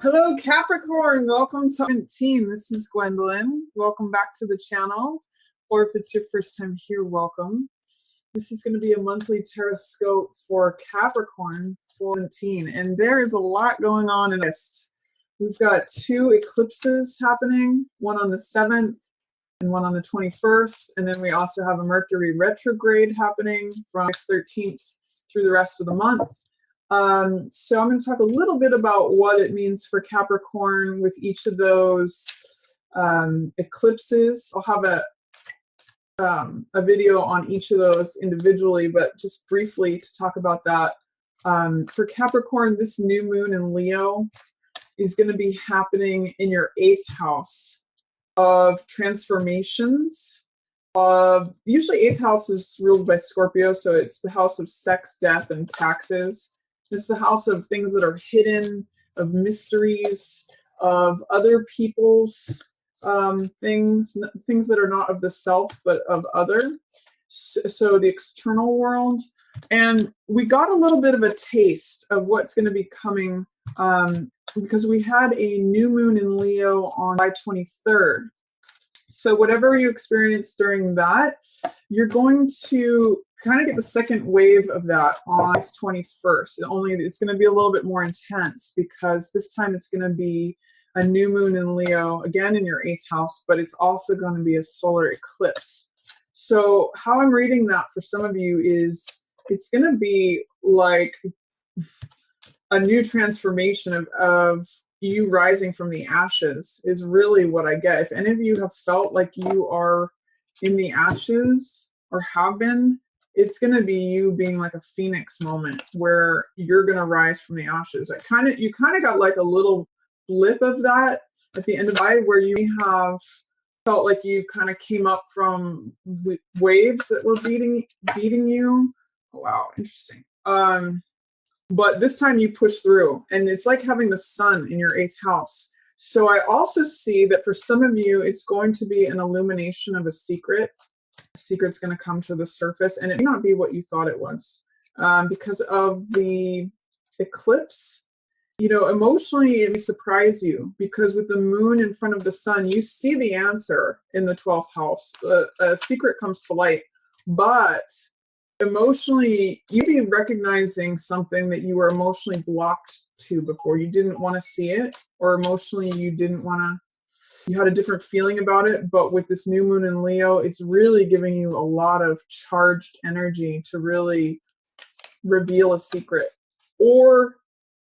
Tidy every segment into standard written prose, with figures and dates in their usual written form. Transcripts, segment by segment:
Hello, Capricorn. Welcome to 17. This is Gwendolyn. Welcome back to the channel. Or if it's your first time here, welcome. This is going to be a monthly tarot for Capricorn 17. And there is a lot going on in this. We've got two eclipses happening, one on the 7th and one on the 21st. And then we also have a Mercury retrograde happening from August 13th through the rest of the month. So I'm going to talk a little bit about what it means for Capricorn with each of those eclipses. I'll have a video on each of those individually, but just briefly to talk about that. For Capricorn, this new moon in Leo is going to be happening in your 8th house of transformations. Usually 8th house is ruled by Scorpio, so it's the house of sex, death, and taxes. It's the house of things that are hidden, of mysteries, of other people's things that are not of the self, but of other. So the external world. And we got a little bit of a taste of what's going to be coming because we had a new moon in Leo on July 23rd. So whatever you experience during that, you're going to kind of get the second wave of that on August 21st. Only it's going to be a little bit more intense because this time it's going to be a new moon in Leo, again in your 8th house, but it's also going to be a solar eclipse. So how I'm reading that for some of you is it's going to be like a new transformation of you rising from the ashes is really what I get. If any of you have felt like you are in the ashes or have been, it's going to be you being like a phoenix moment where you're going to rise from the ashes. You kind of got like a little blip of that at the end of July where you have felt like you kind of came up from waves that were beating you. Oh, wow, interesting. But this time you push through, and it's like having the sun in your 8th house. So I also see that for some of you, it's going to be an illumination of a secret. A secret's going to come to the surface, and it may not be what you thought it was. Because of the eclipse, emotionally it may surprise you, because with the moon in front of the sun, you see the answer in the 12th house. A secret comes to light, but emotionally, you'd be recognizing something that you were emotionally blocked to before. You didn't want to see it, or emotionally you had a different feeling about it. But with this new moon in Leo, it's really giving you a lot of charged energy to really reveal a secret. Or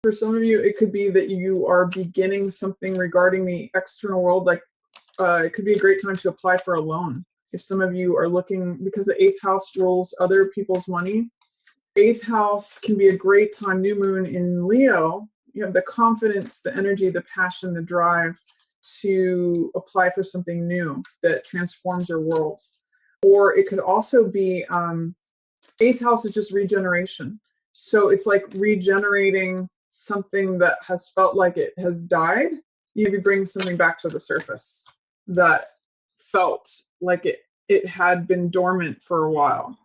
for some of you, it could be that you are beginning something regarding the external world. Like it could be a great time to apply for a loan. If some of you are looking, because the 8th house rules other people's money, 8th house can be a great time. New moon in Leo, you have the confidence, the energy, the passion, the drive to apply for something new that transforms your world. Or it could also be 8th house is just regeneration. So it's like regenerating something that has felt like it has died. You maybe bring something back to the surface that felt like it had been dormant for a while.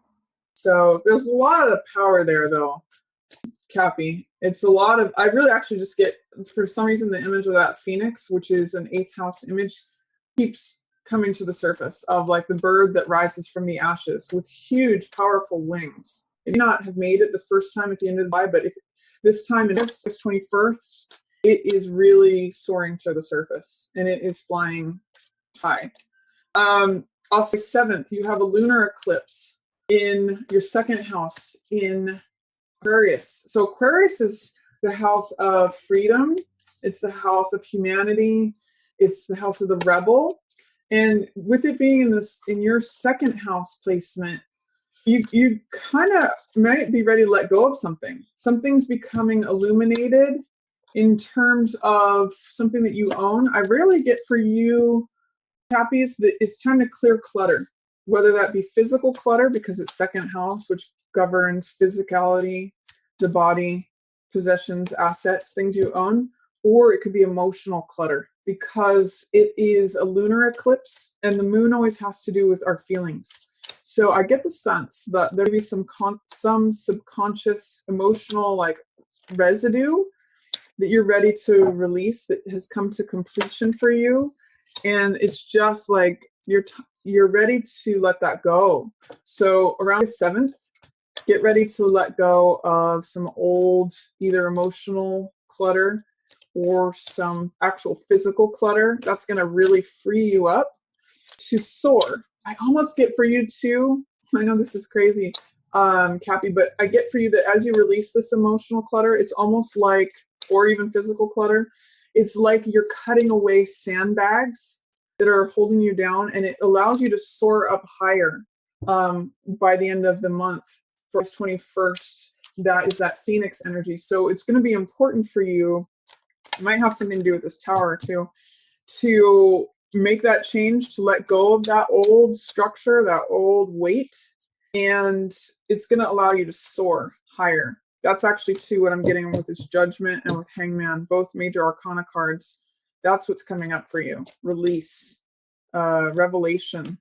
So there's a lot of power there, though, Cappy. It's a lot of, I really actually just get, for some reason, the image of that phoenix, which is an 8th house image, keeps coming to the surface of like the bird that rises from the ashes with huge, powerful wings. It may not have made it the first time at the end of the July, but if this time in this 21st, it is really soaring to the surface and it is flying high. Also 7th, you have a lunar eclipse in your 2nd house in Aquarius. So Aquarius is the house of freedom. It's the house of humanity. It's the house of the rebel. And with it being in your 2nd house placement, you kind of might be ready to let go of something. Something's becoming illuminated in terms of something that you own. I rarely get for you, Happy, is that it's time to clear clutter, whether that be physical clutter because it's 2nd house, which governs physicality, the body, possessions, assets, things you own, or it could be emotional clutter because it is a lunar eclipse and the moon always has to do with our feelings. So I get the sense that there may be some subconscious emotional like residue that you're ready to release, that has come to completion for you. And it's just like you're ready to let that go. So around the 7th, get ready to let go of some old, either emotional clutter or some actual physical clutter. That's going to really free you up to soar. I almost get for you too. I know this is crazy, Cappy, but I get for you that as you release this emotional clutter, it's almost like, or even physical clutter, it's like you're cutting away sandbags that are holding you down, and it allows you to soar up higher by the end of the month. For 21st, that is that Phoenix energy. So it's going to be important for you. It might have something to do with this tower too, to make that change, to let go of that old structure, that old weight, and it's going to allow you to soar higher. That's actually too what I'm getting with this Judgment and with Hangman, both major arcana cards. That's what's coming up for you. Release, revelation.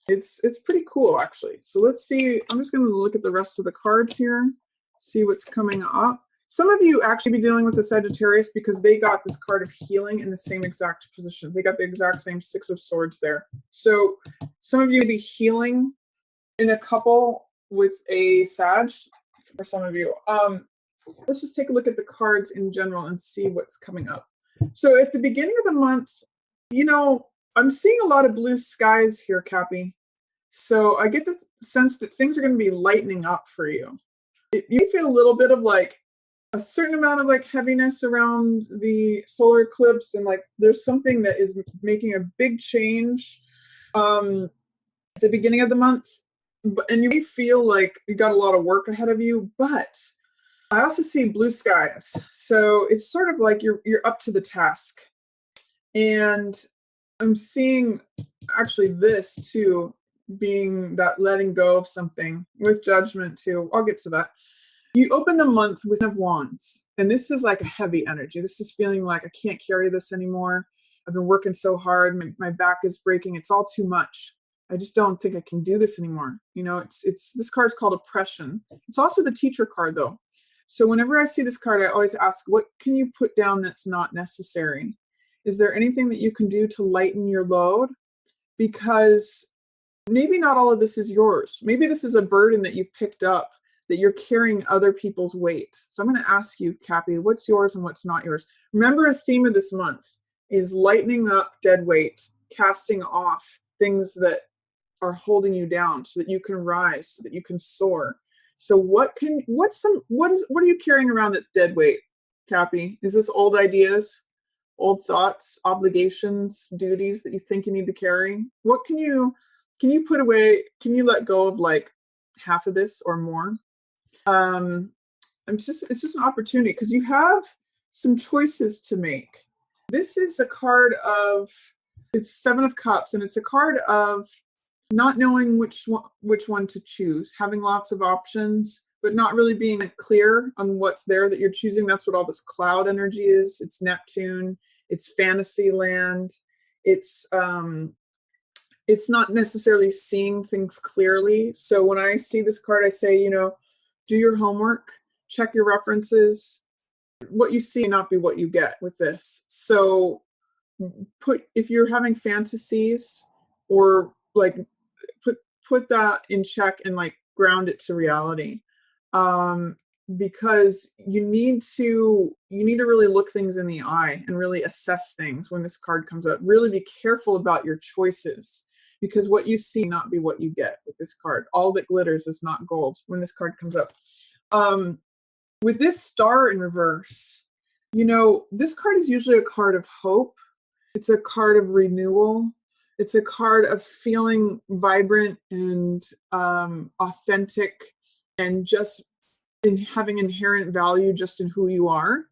It's pretty cool, actually. So let's see. I'm just going to look at the rest of the cards here, see what's coming up. Some of you actually be dealing with the Sagittarius because they got this card of healing in the same exact position. They got the exact same 6 of Swords there. So some of you may be healing in a couple with a Sag, for some of you. Let's just take a look at the cards in general and see what's coming up. So at the beginning of the month, you know, I'm seeing a lot of blue skies here, Cappy. So I get the sense that things are going to be lightening up for you. You feel a little bit of like a certain amount of like heaviness around the solar eclipse, and like there's something that is making a big change at the beginning of the month. And you may feel like you got a lot of work ahead of you, but I also see blue skies. So it's sort of like you're up to the task. And I'm seeing actually this too, being that letting go of something with Judgment too. I'll get to that. You open the month with Ten of Wands, and this is like a heavy energy. This is feeling like I can't carry this anymore. I've been working so hard. My back is breaking. It's all too much. I just don't think I can do this anymore. You know, it's this card's called Oppression. It's also the Teacher card though. So whenever I see this card, I always ask, what can you put down that's not necessary? Is there anything that you can do to lighten your load? Because maybe not all of this is yours. Maybe this is a burden that you've picked up, that you're carrying other people's weight. So I'm going to ask you, Cappy, what's yours and what's not yours? Remember, a theme of this month is lightening up dead weight, casting off things that are holding you down so that you can rise, so that you can soar. So what are you carrying around that's dead weight, Cappy? Is this old ideas, old thoughts, obligations, duties that you think you need to carry? What can you put away? Can you let go of like half of this or more? It's just an opportunity because you have some choices to make. This is a card of, it's 7 of Cups, and it's a card of not knowing which one to choose, having lots of options, but not really being clear on what's there that you're choosing. That's what all this cloud energy is. It's Neptune. It's fantasy land. It's not necessarily seeing things clearly. So when I see this card, I say, you know, do your homework, check your references. What you see may not be what you get with this. So if you're having fantasies, or like put that in check and like ground it to reality. Because you need to really look things in the eye and really assess things when this card comes up. Really be careful about your choices, because what you see may not be what you get with this card. All that glitters is not gold when this card comes up. With this Star in reverse, you know, this card is usually a card of hope. It's a card of renewal. It's a card of feeling vibrant and authentic, and just in having inherent value just in who you are.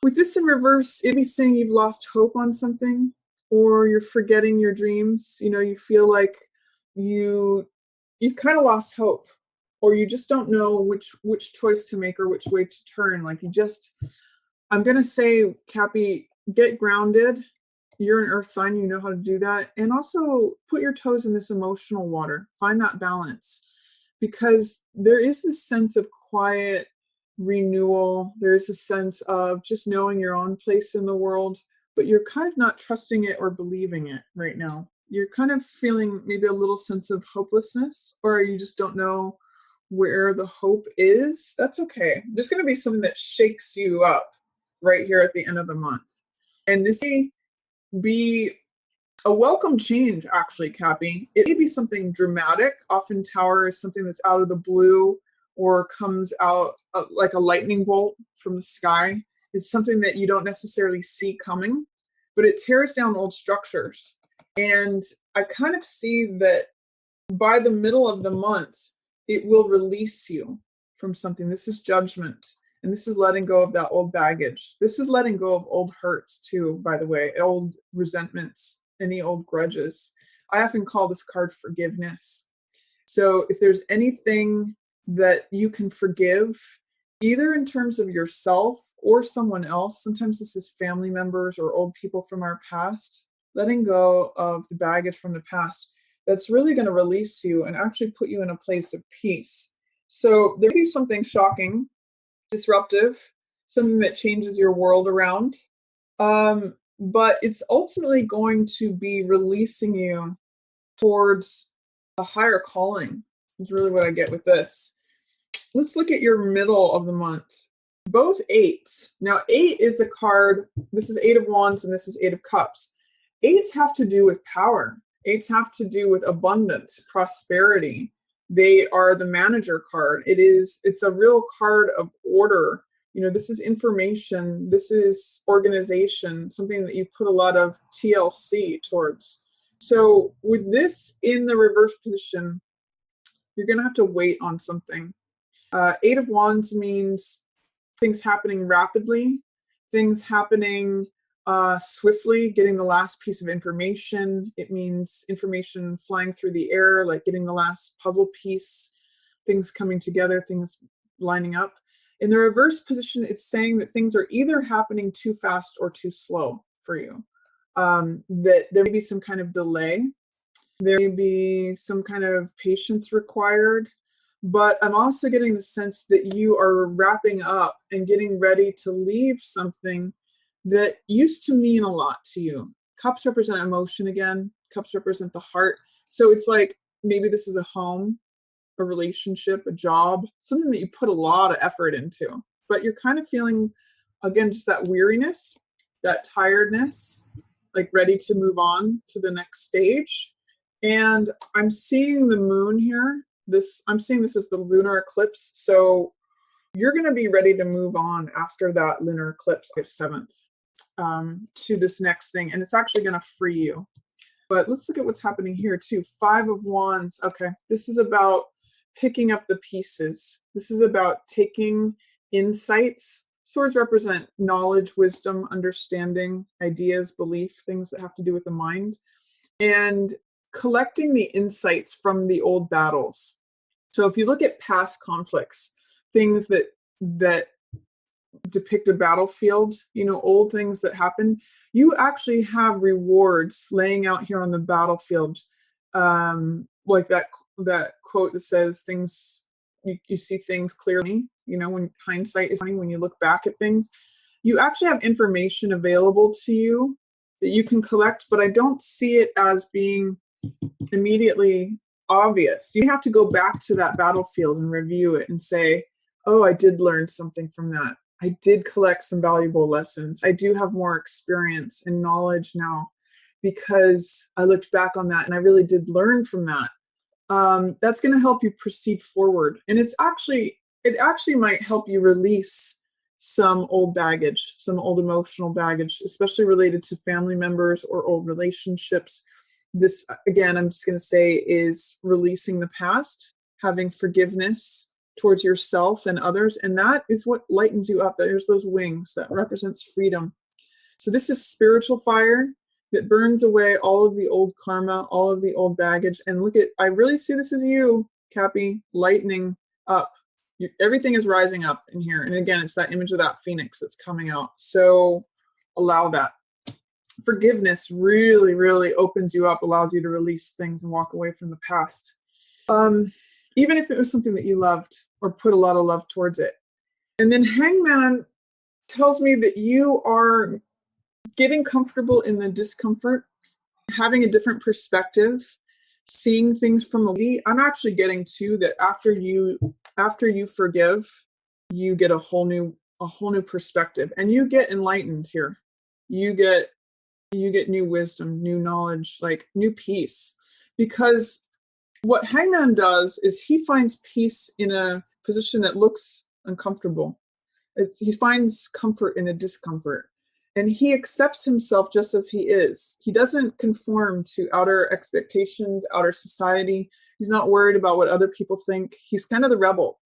With this in reverse, it'd be saying you've lost hope on something, or you're forgetting your dreams. You know, you feel like you've kind of lost hope, or you just don't know which choice to make or which way to turn. Like I'm going to say, Cappy, get grounded. You're an earth sign, you know how to do that. And also put your toes in this emotional water. Find that balance, because there is this sense of quiet renewal. There's a sense of just knowing your own place in the world, but you're kind of not trusting it or believing it right now. You're kind of feeling maybe a little sense of hopelessness, or you just don't know where the hope is. That's okay. There's going to be something that shakes you up right here at the end of the month. And this may be a welcome change, actually, Cappy. It may be something dramatic. Often Tower is something that's out of the blue or comes out like a lightning bolt from the sky. It's something that you don't necessarily see coming, but it tears down old structures. And I kind of see that by the middle of the month, it will release you from something. This is judgment. And this is letting go of that old baggage. This is letting go of old hurts too, by the way, old resentments, any old grudges. I often call this card forgiveness. So if there's anything that you can forgive, either in terms of yourself or someone else, sometimes this is family members or old people from our past, letting go of the baggage from the past, that's really going to release you and actually put you in a place of peace. So there may be something shocking, disruptive, something that changes your world around. But it's ultimately going to be releasing you towards a higher calling, is really what I get with this. Let's look at your middle of the month. Both eights. Now, 8 is a card. This is 8 of Wands and this is 8 of Cups. 8s have to do with power. 8s have to do with abundance, prosperity. They are the manager card. It's a real card of order. You know, this is information. This is organization, something that you put a lot of TLC towards. So with this in the reverse position, you're going to have to wait on something. 8 of Wands means things happening rapidly, things happening swiftly, getting the last piece of information. It means information flying through the air, like getting the last puzzle piece, things coming together, things lining up. In the reverse position, it's saying that things are either happening too fast or too slow for you. That there may be some kind of delay. There may be some kind of patience required. But I'm also getting the sense that you are wrapping up and getting ready to leave something that used to mean a lot to you. Cups represent emotion again. Cups represent the heart. So it's like maybe this is a home, a relationship, a job, something that you put a lot of effort into. But you're kind of feeling, again, just that weariness, that tiredness, like ready to move on to the next stage. And I'm seeing the moon here. I'm seeing this as the lunar eclipse. So you're going to be ready to move on after that lunar eclipse, August 7th, to this next thing. And it's actually going to free you. But let's look at what's happening here too. 5 of Wands. Okay, this is about picking up the pieces. This is about taking insights. Swords represent knowledge, wisdom, understanding, ideas, belief, things that have to do with the mind. And collecting the insights from the old battles. So if you look at past conflicts, things that depict a battlefield, you know, old things that happen, you actually have rewards laying out here on the battlefield. Like that quote that says things, you see things clearly, you know, when hindsight is funny, when you look back at things, you actually have information available to you that you can collect, but I don't see it as being immediately obvious. You have to go back to that battlefield and review it and say, oh, I did learn something from that. I did collect some valuable lessons. I do have more experience and knowledge now because I looked back on that and I really did learn from that. That's going to help you proceed forward. And it actually might help you release some old baggage, some old emotional baggage, especially related to family members or old relationships. This, again, I'm just going to say, is releasing the past, having forgiveness towards yourself and others. And that is what lightens you up. There's those wings that represents freedom. So this is spiritual fire that burns away all of the old karma, all of the old baggage. And look at, I really see this as you, Cappy, lightening up. Everything is rising up in here. And again, it's that image of that phoenix that's coming out. So allow that. Forgiveness really, really opens you up, allows you to release things and walk away from the past. Even if it was something that you loved or put a lot of love towards it. And then Hangman tells me that you are getting comfortable in the discomfort, having a different perspective, seeing things from a lady. I'm actually getting too that after you forgive, you get a whole new perspective, and you get enlightened here. You get new wisdom, new knowledge, like new peace. Because what Hangman does is he finds peace in a position that looks uncomfortable. He finds comfort in the discomfort. And he accepts himself just as he is. He doesn't conform to outer expectations, outer society. He's not worried about what other people think. He's kind of the rebel.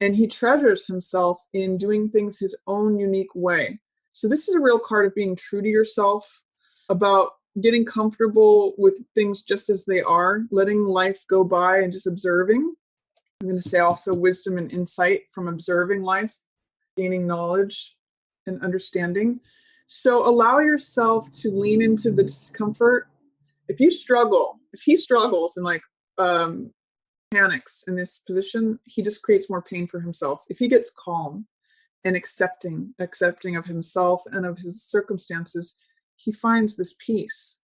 And he treasures himself in doing things his own unique way. So this is a real card of being true to yourself, about getting comfortable with things just as they are, letting life go by and just observing. I'm going to say also wisdom and insight from observing life, gaining knowledge and understanding. So allow yourself to lean into the discomfort. If you struggle, if he struggles and panics in this position, he just creates more pain for himself. If he gets calm and accepting of himself and of his circumstances, he finds this peace.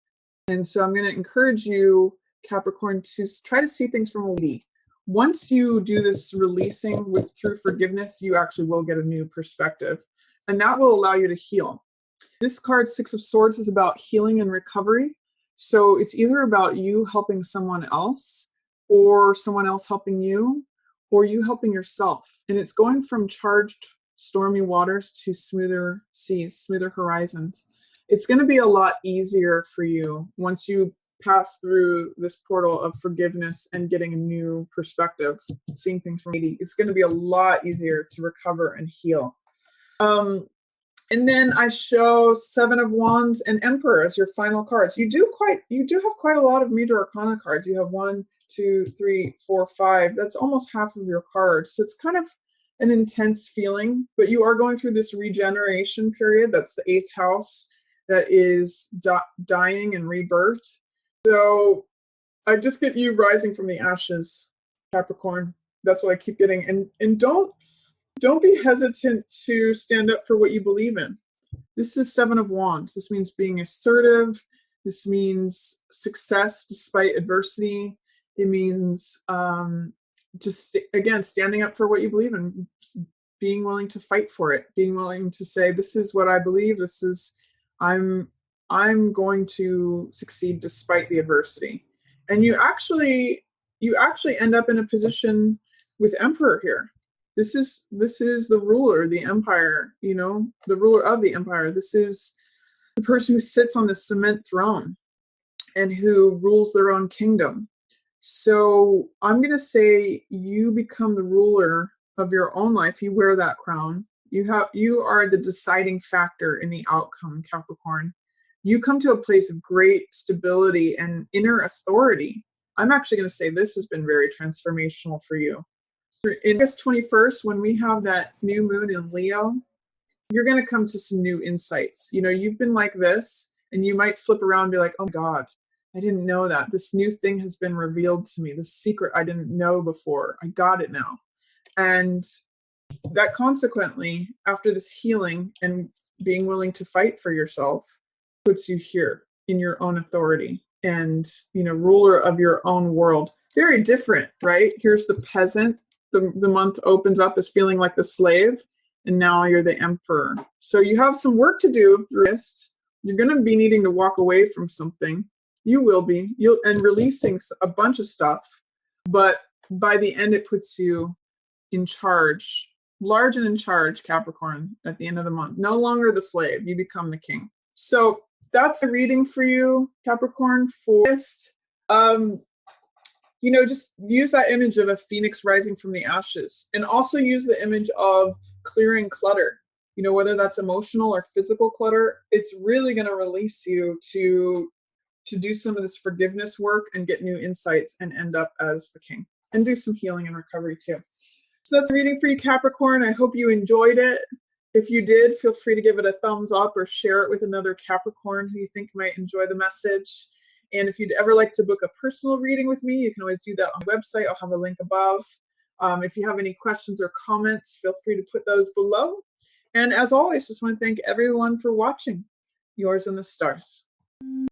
And so I'm going to encourage you, Capricorn, to try to see things from a lady. Once you do this releasing through forgiveness, you actually will get a new perspective, and that will allow you to heal. This card, Six of Swords, is about healing and recovery. So it's either about you helping someone else, or someone else helping you, or you helping yourself. And it's going from charged, stormy waters to smoother seas, smoother horizons. It's going to be a lot easier for you once you pass through this portal of forgiveness and getting a new perspective, seeing things from 80. It's going to be a lot easier to recover and heal. And then I show Seven of Wands and Emperor as your final cards. You do have quite a lot of Major Arcana cards. You have 1, 2, 3, 4, 5. That's almost half of your cards. So it's kind of an intense feeling, but you are going through this regeneration period. That's the 8th house that is dying and rebirth. So I just get you rising from the ashes, Capricorn. That's what I keep getting. And don't be hesitant to stand up for what you believe in. This is Seven of Wands. This means being assertive. This means success despite adversity. It means just, again, standing up for what you believe in, being willing to fight for it, being willing to say, this is what I believe. I'm going to succeed despite the adversity. And you actually end up in a position with Emperor here. This is the ruler, the empire, the ruler of the empire. This is the person who sits on the cement throne and who rules their own kingdom. So I'm going to say you become the ruler of your own life. You wear that crown. You are the deciding factor in the outcome, Capricorn. You come to a place of great stability and inner authority. I'm actually going to say this has been very transformational for you. In August 21st, when we have that new moon in Leo, you're going to come to some new insights. You've been like this, and you might flip around and be like, oh God, I didn't know that. This new thing has been revealed to me. This secret I didn't know before. I got it now. And that consequently, after this healing and being willing to fight for yourself, puts you here in your own authority and, ruler of your own world. Very different, right? Here's the peasant. The month opens up as feeling like the slave, and now you're the emperor. So you have some work to do through this. You're going to be needing to walk away from something. You will be. And releasing a bunch of stuff. But by the end, it puts you in charge, large and in charge, Capricorn, at the end of the month. No longer the slave. You become the king. So that's a reading for you, Capricorn, for this. Just use that image of a phoenix rising from the ashes, and also use the image of clearing clutter, whether that's emotional or physical clutter. It's really going to release you to do some of this forgiveness work and get new insights and end up as the king, and do some healing and recovery too. So that's a reading for you, Capricorn. I hope you enjoyed it. If you did, feel free to give it a thumbs up or share it with another Capricorn who you think might enjoy the message. And if you'd ever like to book a personal reading with me, you can always do that on my website. I'll have a link above. If you have any questions or comments, feel free to put those below. And as always, just want to thank everyone for watching. Yours in the stars.